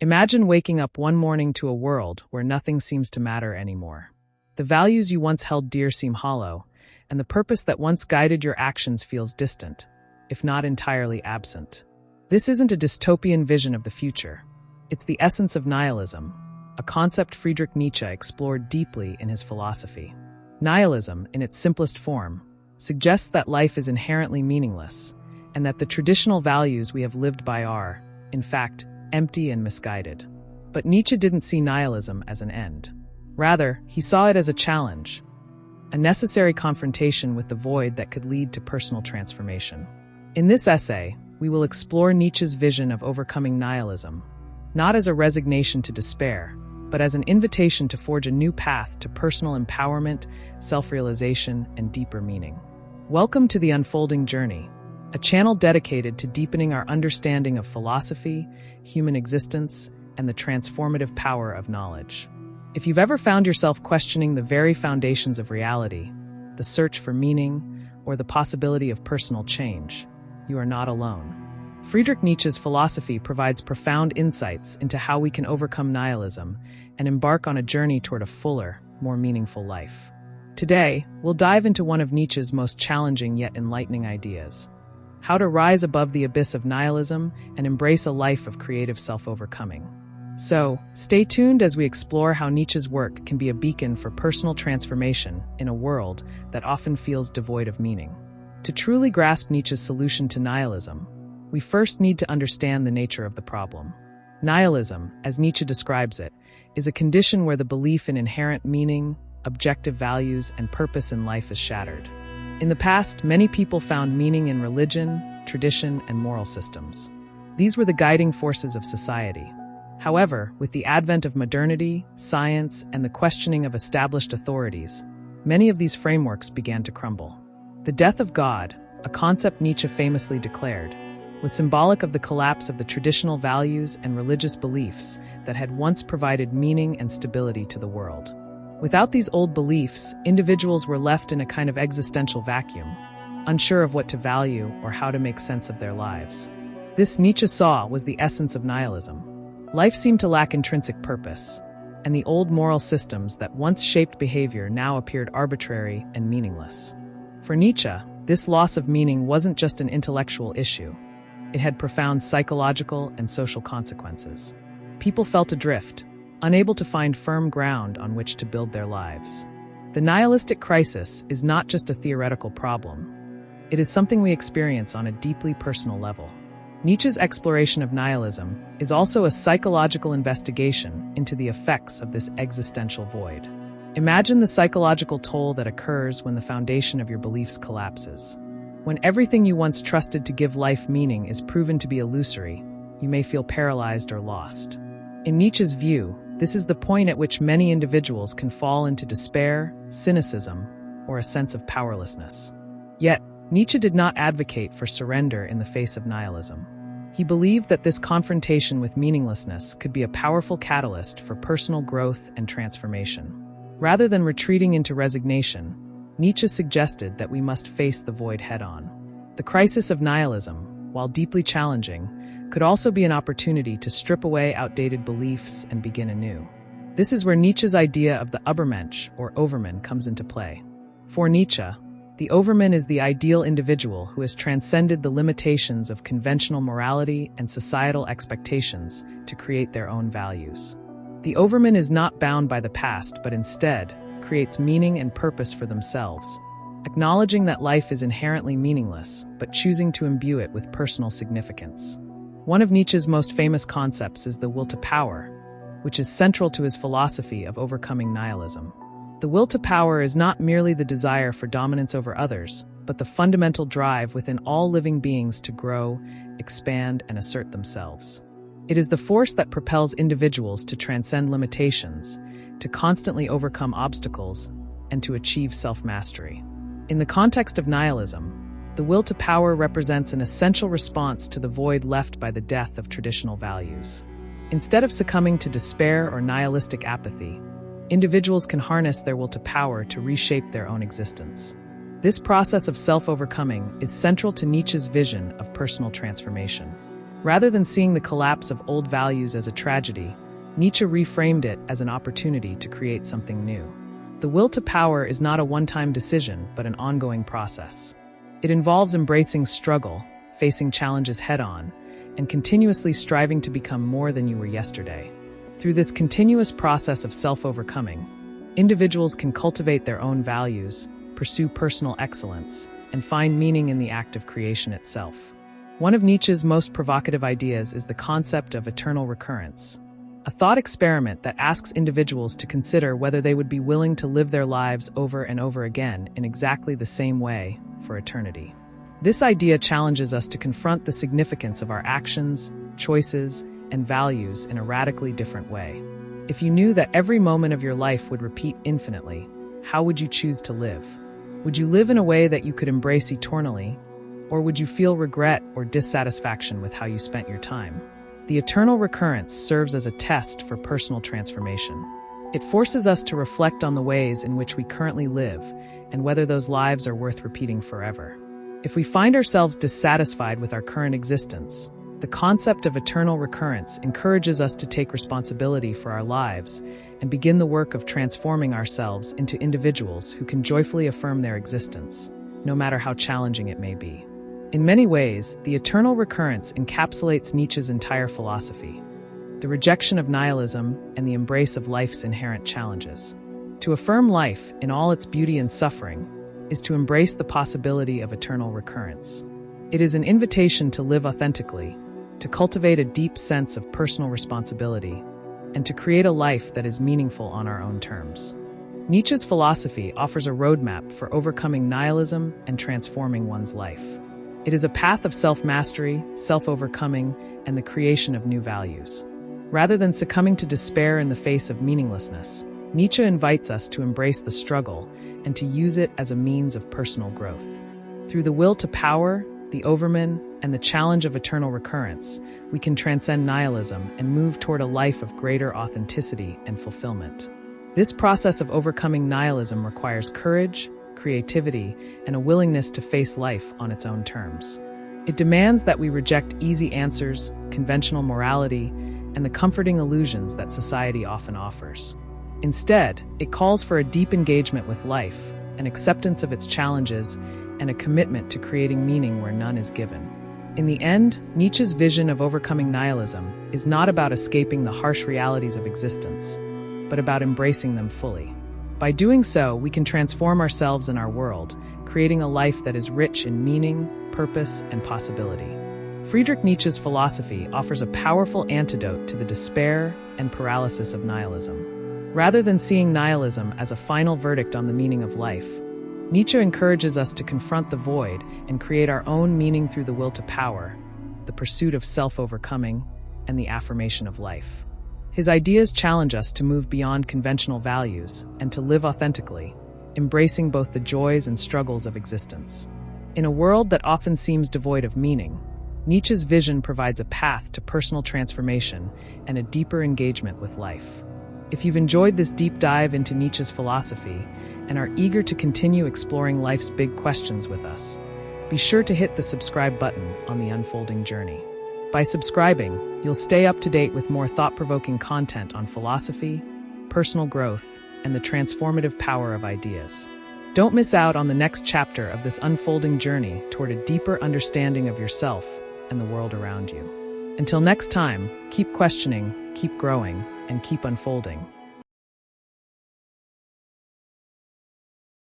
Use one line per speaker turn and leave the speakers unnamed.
Imagine waking up one morning to a world where nothing seems to matter anymore. The values you once held dear seem hollow, and the purpose that once guided your actions feels distant, if not entirely absent. This isn't a dystopian vision of the future. It's the essence of nihilism, a concept Friedrich Nietzsche explored deeply in his philosophy. Nihilism, in its simplest form, suggests that life is inherently meaningless, and that the traditional values we have lived by are, in fact, empty and misguided. But Nietzsche didn't see nihilism as an end. Rather, he saw it as a challenge, a necessary confrontation with the void that could lead to personal transformation. In this essay, we will explore Nietzsche's vision of overcoming nihilism, not as a resignation to despair, but as an invitation to forge a new path to personal empowerment, self-realization, and deeper meaning. Welcome to The Unfolding Journey, a channel dedicated to deepening our understanding of philosophy, human existence, and the transformative power of knowledge. If you've ever found yourself questioning the very foundations of reality, the search for meaning, or the possibility of personal change, you are not alone. Friedrich Nietzsche's philosophy provides profound insights into how we can overcome nihilism and embark on a journey toward a fuller, more meaningful life. Today, we'll dive into one of Nietzsche's most challenging yet enlightening ideas: how to rise above the abyss of nihilism and embrace a life of creative self-overcoming. So, stay tuned as we explore how Nietzsche's work can be a beacon for personal transformation in a world that often feels devoid of meaning. To truly grasp Nietzsche's solution to nihilism, we first need to understand the nature of the problem. Nihilism, as Nietzsche describes it, is a condition where the belief in inherent meaning, objective values, and purpose in life is shattered. In the past, many people found meaning in religion, tradition, and moral systems. These were the guiding forces of society. However, with the advent of modernity, science, and the questioning of established authorities, many of these frameworks began to crumble. The death of God, a concept Nietzsche famously declared, was symbolic of the collapse of the traditional values and religious beliefs that had once provided meaning and stability to the world. Without these old beliefs, individuals were left in a kind of existential vacuum, unsure of what to value or how to make sense of their lives. This, Nietzsche saw, was the essence of nihilism. Life seemed to lack intrinsic purpose, and the old moral systems that once shaped behavior now appeared arbitrary and meaningless. For Nietzsche, this loss of meaning wasn't just an intellectual issue. It had profound psychological and social consequences. People felt adrift, unable to find firm ground on which to build their lives. The nihilistic crisis is not just a theoretical problem. It is something we experience on a deeply personal level. Nietzsche's exploration of nihilism is also a psychological investigation into the effects of this existential void. Imagine the psychological toll that occurs when the foundation of your beliefs collapses. When everything you once trusted to give life meaning is proven to be illusory, you may feel paralyzed or lost. In Nietzsche's view, this is the point at which many individuals can fall into despair, cynicism, or a sense of powerlessness. Yet, Nietzsche did not advocate for surrender in the face of nihilism. He believed that this confrontation with meaninglessness could be a powerful catalyst for personal growth and transformation. Rather than retreating into resignation, Nietzsche suggested that we must face the void head-on. The crisis of nihilism, while deeply challenging, could also be an opportunity to strip away outdated beliefs and begin anew. This is where Nietzsche's idea of the Übermensch, or Overman, comes into play. For Nietzsche, the Overman is the ideal individual who has transcended the limitations of conventional morality and societal expectations to create their own values. The Overman is not bound by the past, but instead creates meaning and purpose for themselves, acknowledging that life is inherently meaningless, but choosing to imbue it with personal significance. One of Nietzsche's most famous concepts is the will to power, which is central to his philosophy of overcoming nihilism. The will to power is not merely the desire for dominance over others, but the fundamental drive within all living beings to grow, expand, and assert themselves. It is the force that propels individuals to transcend limitations, to constantly overcome obstacles, and to achieve self-mastery. In the context of nihilism, the will to power represents an essential response to the void left by the death of traditional values. Instead of succumbing to despair or nihilistic apathy, individuals can harness their will to power to reshape their own existence. This process of self-overcoming is central to Nietzsche's vision of personal transformation. Rather than seeing the collapse of old values as a tragedy, Nietzsche reframed it as an opportunity to create something new. The will to power is not a one-time decision, but an ongoing process. It involves embracing struggle, facing challenges head-on, and continuously striving to become more than you were yesterday. Through this continuous process of self-overcoming, individuals can cultivate their own values, pursue personal excellence, and find meaning in the act of creation itself. One of Nietzsche's most provocative ideas is the concept of eternal recurrence, a thought experiment that asks individuals to consider whether they would be willing to live their lives over and over again in exactly the same way for eternity. This idea challenges us to confront the significance of our actions, choices, and values in a radically different way. If you knew that every moment of your life would repeat infinitely, how would you choose to live? Would you live in a way that you could embrace eternally, or would you feel regret or dissatisfaction with how you spent your time? The eternal recurrence serves as a test for personal transformation. It forces us to reflect on the ways in which we currently live and whether those lives are worth repeating forever. If we find ourselves dissatisfied with our current existence, the concept of eternal recurrence encourages us to take responsibility for our lives and begin the work of transforming ourselves into individuals who can joyfully affirm their existence, no matter how challenging it may be. In many ways, the eternal recurrence encapsulates Nietzsche's entire philosophy, the rejection of nihilism and the embrace of life's inherent challenges. To affirm life in all its beauty and suffering is to embrace the possibility of eternal recurrence. It is an invitation to live authentically, to cultivate a deep sense of personal responsibility, and to create a life that is meaningful on our own terms. Nietzsche's philosophy offers a roadmap for overcoming nihilism and transforming one's life. It is a path of self-mastery, self-overcoming, and the creation of new values. Rather than succumbing to despair in the face of meaninglessness, Nietzsche invites us to embrace the struggle and to use it as a means of personal growth. Through the will to power, the Overman, and the challenge of eternal recurrence, we can transcend nihilism and move toward a life of greater authenticity and fulfillment. This process of overcoming nihilism requires courage, creativity, and a willingness to face life on its own terms. It demands that we reject easy answers, conventional morality, and the comforting illusions that society often offers. Instead, it calls for a deep engagement with life, an acceptance of its challenges, and a commitment to creating meaning where none is given. In the end, Nietzsche's vision of overcoming nihilism is not about escaping the harsh realities of existence, but about embracing them fully. By doing so, we can transform ourselves and our world, creating a life that is rich in meaning, purpose, and possibility. Friedrich Nietzsche's philosophy offers a powerful antidote to the despair and paralysis of nihilism. Rather than seeing nihilism as a final verdict on the meaning of life, Nietzsche encourages us to confront the void and create our own meaning through the will to power, the pursuit of self-overcoming, and the affirmation of life. His ideas challenge us to move beyond conventional values and to live authentically, embracing both the joys and struggles of existence. In a world that often seems devoid of meaning, Nietzsche's vision provides a path to personal transformation and a deeper engagement with life. If you've enjoyed this deep dive into Nietzsche's philosophy and are eager to continue exploring life's big questions with us, be sure to hit the subscribe button on the unfolding journey. By subscribing, you'll stay up to date with more thought-provoking content on philosophy, personal growth, and the transformative power of ideas. Don't miss out on the next chapter of this unfolding journey toward a deeper understanding of yourself and the world around you. Until next time, keep questioning, keep growing, and keep unfolding.